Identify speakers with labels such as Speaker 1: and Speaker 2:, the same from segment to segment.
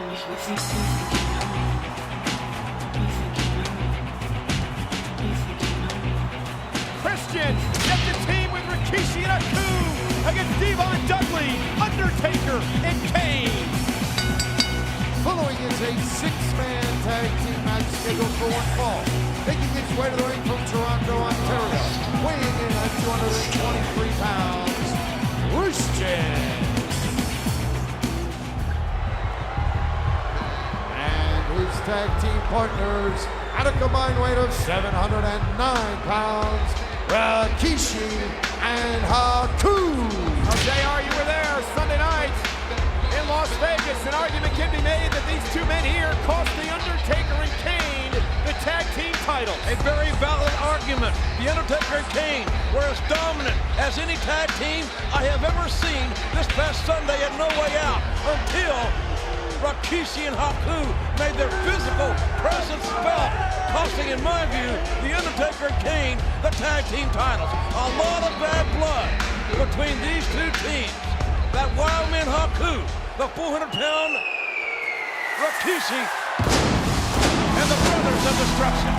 Speaker 1: Christian gets a team with Rikishi and Haku against D-Von Dudley, Undertaker and Kane.
Speaker 2: Following is a six-man tag team match scheduled for one fall. Making its way to the ring from Toronto, Ontario, weighing in at 223 pounds, Christian. And his tag team partners at a combined weight of 709 pounds, Rikishi and Haku.
Speaker 1: Now, JR, you were there Sunday night in Las Vegas. An argument can be made that these two men here cost the Undertaker and Kane the tag team titles.
Speaker 3: A very valid argument. The Undertaker and Kane were as dominant as any tag team I have ever seen this past Sunday at No Way Out until Rikishi and Haku made their physical presence felt, costing, in my view, the Undertaker and Kane the tag team titles. A lot of bad blood between these two teams. That wild man Haku, the 400-pound Rikishi, and the Brothers of Destruction.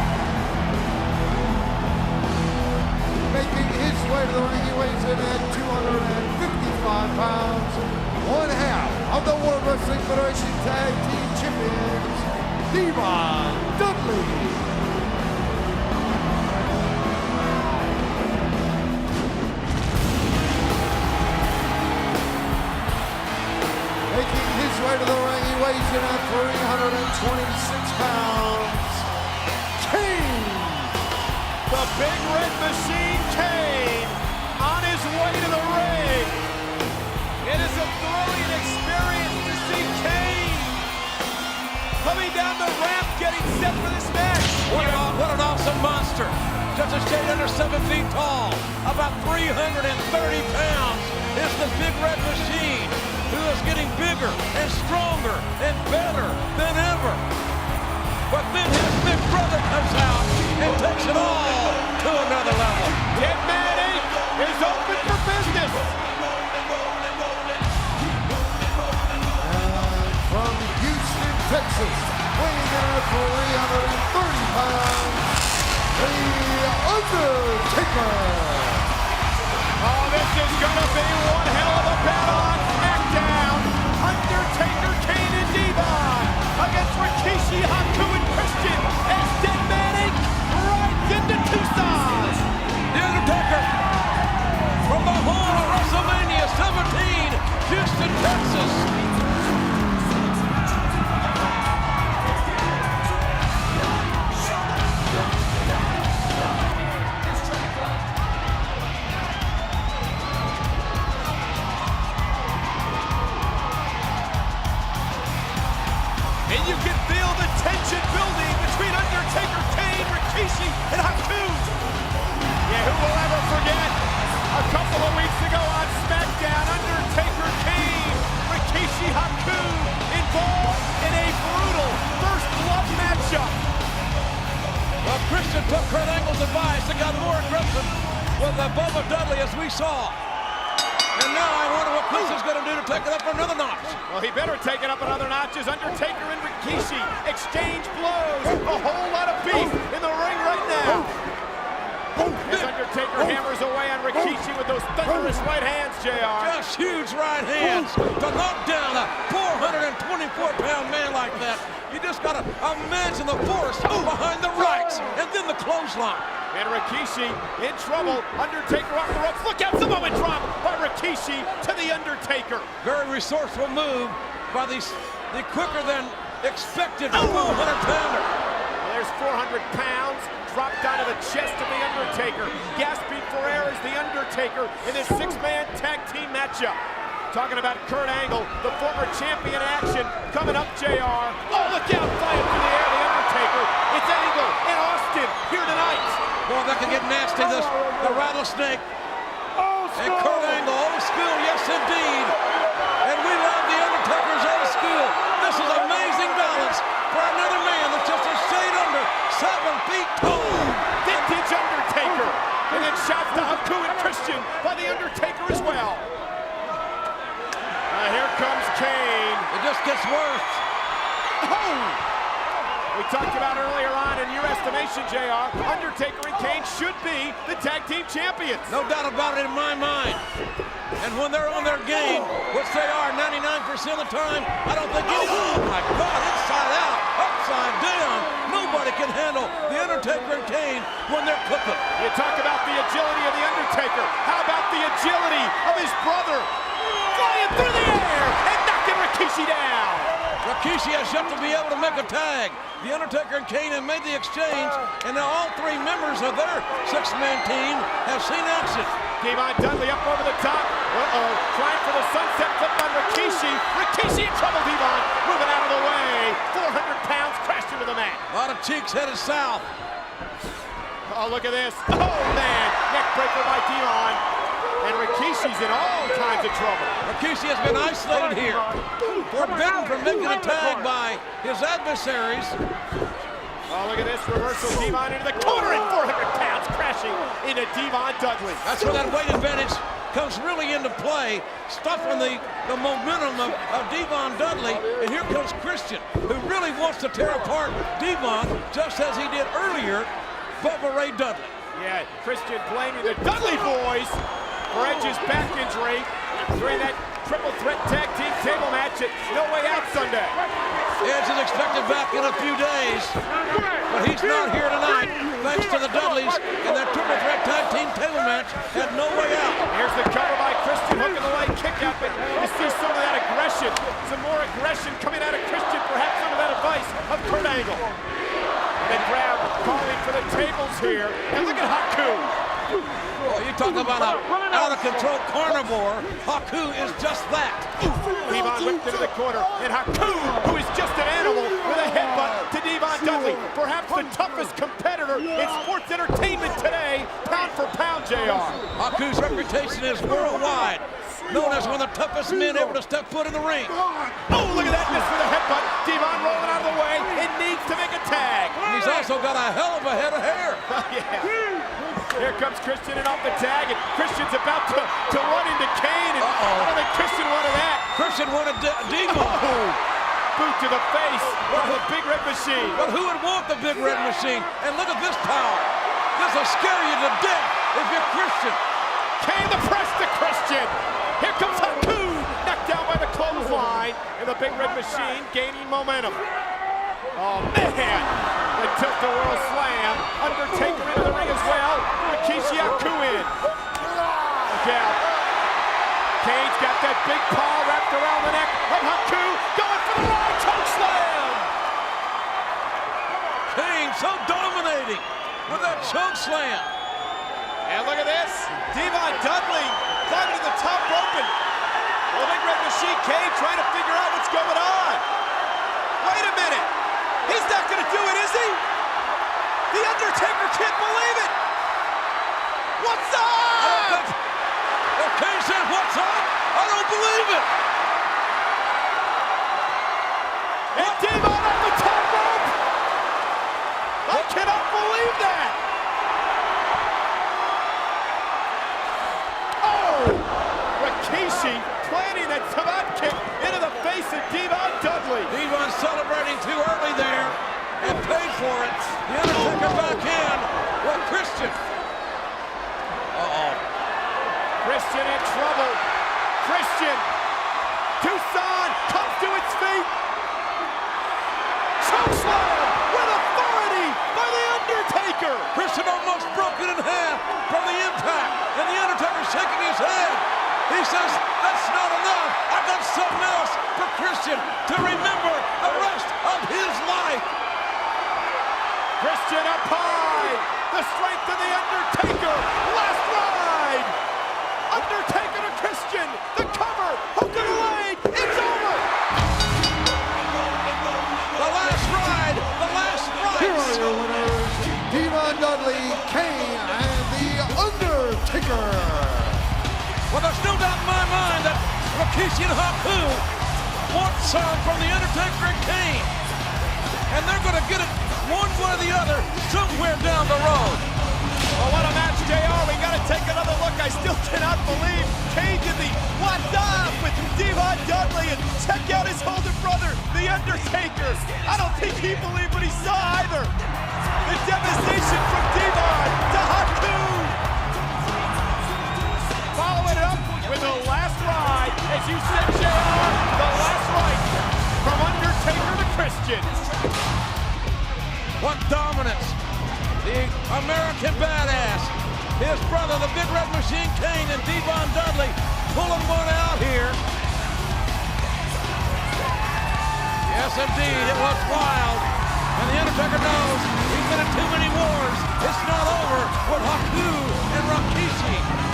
Speaker 2: Making his way to the ring, he weighs in at 255 pounds, one half of the World Wrestling Federation Tag Team Champions, D-Von Dudley. Making his way to the ring, he weighs in at 326 pounds, Kane.
Speaker 1: The Big Red Machine Kane on his way to the ring. It is a thrilling experience to see Kane coming down the ramp, getting set for this match.
Speaker 3: What an awesome monster. Just a shade under 7 feet tall. About 330 pounds is the Big Red Machine, who is getting bigger and stronger and better than ever. But then his big brother comes out and takes it all to another level.
Speaker 1: Dead Man Inc. is open for business.
Speaker 2: And from Houston, Texas, weighing in at 330 pounds, The Undertaker.
Speaker 1: Oh, this is gonna be one hell of a battle on SmackDown. Undertaker, Kane, and D-Von against Rikishi, Haku, and Christian as Dead Man Inc. rides into Tucson.
Speaker 3: The Undertaker from the home of WrestleMania 17, Houston, Texas.
Speaker 1: And you can feel the tension building between Undertaker, Kane, Rikishi, and Haku. Yeah, who will ever forget a couple of weeks ago on SmackDown, Undertaker, Kane, Rikishi, Haku involved in a brutal first blood matchup.
Speaker 3: Well, Christian took Kurt Angle's advice and got more aggressive with Bubba Dudley, as we saw. And now I wonder what Christian's going to do to take it up another notch.
Speaker 1: Well, he better take it up another notch as Undertaker and Rikishi exchange blows. A whole lot of beef in the ring right now. As Undertaker hammers away on Rikishi with those thunderous right hands, JR.
Speaker 3: Just huge right hands to knock down a 424-pound man like that. You just got to imagine the force behind the rights and then the clothesline.
Speaker 1: And Rikishi in trouble. Undertaker off the ropes. Look out, the moment drop by Rikishi to the Undertaker.
Speaker 3: Very resourceful move by the quicker than expected 400-pounder.
Speaker 1: There's 400 pounds dropped onto the chest of the Undertaker. Gasping for air is the Undertaker in this six-man tag team matchup. Talking about Kurt Angle, the former champion action coming up, JR. Oh, look out, flying through the air, the Undertaker. It's Angle and Austin here tonight.
Speaker 3: Boy, that could get nasty, the rattlesnake. And Kurt Angle, old school, yes indeed. And we love the Undertaker's old school. This is amazing balance for another man that's just a shade under 7 feet tall.
Speaker 1: Vintage Undertaker. And then shots to Haku and Christian by the Undertaker as well. Here comes Kane.
Speaker 3: It just gets worse.
Speaker 1: We talked about earlier on, in your estimation, JR, Undertaker and Kane should be the tag team champions.
Speaker 3: No doubt about it in my mind. And when they're on their game, which they are 99% of the time, I don't think oh my God, inside out, upside down. Nobody can handle the Undertaker and Kane when they're cooking.
Speaker 1: You talk about the agility of the Undertaker. How about the agility of his brother? Flying through the air and knocking Rikishi down.
Speaker 3: Rikishi has yet to be able to make a tag. The Undertaker and Kane have made the exchange, and now all three members of their six-man team have seen action.
Speaker 1: D-Von Dudley up over the top. Trying for the sunset flip on Rikishi. Rikishi in trouble, D-Von moving out of the way. 400 pounds crashed into the mat.
Speaker 3: A lot of cheeks headed south.
Speaker 1: Oh, look at this. Oh, man. Neck breaker by D-Von. And Rikishi's in all kinds of trouble.
Speaker 3: Rikishi has been isolated here. Forbidden from making a tag by his adversaries.
Speaker 1: Oh, look at this reversal. D-Von into the corner and 400 pounds crashing into D-Von Dudley.
Speaker 3: That's where that weight advantage comes really into play, stopping the momentum of D-Von Dudley. And here comes Christian, who really wants to tear apart D-Von, just as he did earlier, Bubba Ray Dudley.
Speaker 1: Yeah, Christian blaming the Dudley boys for Edge's back injury during that triple threat tag team table match at No Way Out Sunday.
Speaker 3: Edge is expected back in a few days, but he's not here tonight, thanks to the Dudleys and that triple threat tag team table match at No Way Out.
Speaker 1: Here's the cover by Christian, hooking the leg kick out, but you see some of that aggression, some more aggression coming out of Christian, perhaps under that advice of Kurt Angle. And they grab, calling for the tables here, and look at Haku.
Speaker 3: Oh, you talk about an out-of-control carnivore. Haku is just that.
Speaker 1: D-Von whipped into the corner, and Haku, who is just an animal, with a headbutt to D-Von Dudley. Perhaps the toughest competitor in sports entertainment today, pound for pound, JR.
Speaker 3: Haku's reputation is worldwide, known as one of the toughest men ever to step foot in the ring.
Speaker 1: Oh, look at that miss with a headbutt. D-Von rolling out of the way. It needs to make a tag.
Speaker 3: And he's also got a hell of a head of hair.
Speaker 1: Yeah. Here comes Christian and off the tag, and Christian's about to run into Kane, and I don't think Christian wanted that.
Speaker 3: Christian wanted D-Von.
Speaker 1: Oh, boot to the face of the Big Red Machine.
Speaker 3: But who would want the Big Red Machine? And look at this power. This will scare you to death if you're Christian.
Speaker 1: Kane the press to Christian. Here comes Haku, knocked down by the clothesline, and the Big Red Machine gaining momentum. Oh, man. The tilt-a-whirl slam. Undertaker into the ring as well. Rikishi Haku in. Look out. Kane's got that big paw wrapped around the neck of Haku. Going for the long choke slam.
Speaker 3: Kane so dominating with that choke slam.
Speaker 1: And look at this. D-Von Dudley climbing to the top rope. And the Big Red Machine, Kane, trying to figure out what's going on. Wait a minute. He's not going to do it, is he? The Undertaker can't believe it. What's up?
Speaker 3: If Kane said, what's up? I don't believe it.
Speaker 1: And D-Von off the top rope. I cannot believe that. Oh, Rikishi planting that Sabat kick into the face of D-Von Dudley.
Speaker 3: D-Von celebrating too early there and paid for it. The Undertaker back in with Christian.
Speaker 1: Christian in trouble. Christian. Tucson comes to its feet. Chokeslam with authority by the Undertaker.
Speaker 3: Christian almost broken in half from the impact, and the Undertaker shaking his head. He says, that's not enough. I've got something else for Christian to remember the rest of his life.
Speaker 1: Christian up high. The strength of the Undertaker. Last ride. Undertaker to Christian. The cover. Hook of the leg. It's over.
Speaker 3: The last ride. The last ride.
Speaker 2: Here are your winners, D-Von Dudley, Kane, and The Undertaker.
Speaker 3: Well, there's no doubt in my mind that Rikishi and Haku want some from The Undertaker and Kane. And they're going to get it one way or the other somewhere down the road.
Speaker 1: Well, what a match, JR. We got to take another look. I still cannot believe Kane did the what's up with D-Von Dudley, and check out his hold brother, The Undertaker. I don't think he believed what he saw either. The devastation from D-Von to Haku. Following it up with the last ride, as you said, JR, the last ride from Undertaker to Christian.
Speaker 3: What dominance. The American Badass. His brother, the Big Red Machine Kane, and D-Von Dudley pulling one out here. Yes, indeed, it was wild. And The Undertaker knows he's been in too many wars. It's not over with Haku and Rikishi.